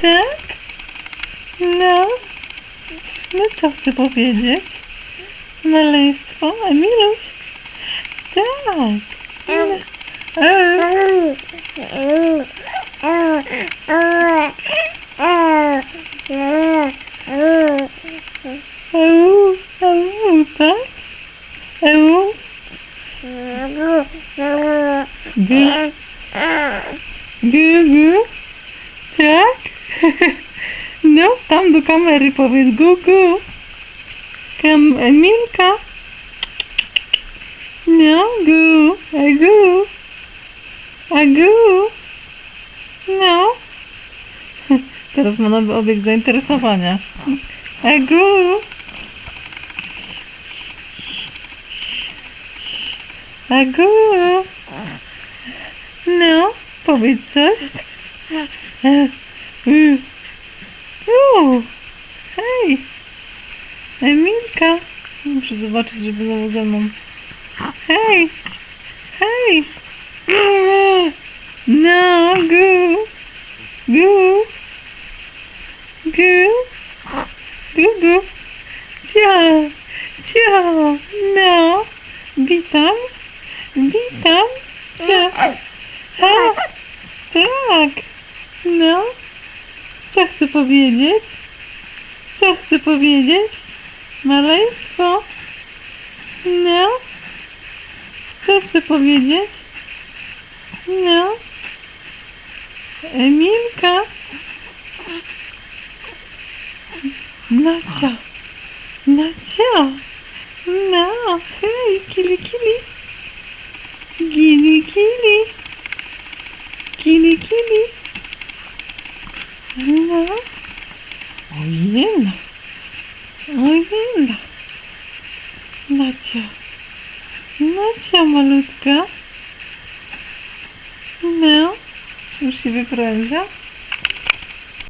Tak? No. No co chcę powiedzieć? Maleństwo, Emiluś? Tak. No. Tak? Gu. Gu. Tak? No, tam do kamery powiedz gu. Emilka. No, gu. A gu. No. Teraz ma nowy obiekt zainteresowania. A gu. A gu. No, powiedz coś. Hej. Emilka. Muszę zobaczyć, żeby znowu ze mną. Hej. No, gu. Cio. No. Witam. Cio. Tak. No. Co chcę powiedzieć? Maleństwo. No. Co chcę powiedzieć? No. Emilka. No co? No. Hej, kili. Kili. No. Ojena. No co, malutka? No. Już się wypręża?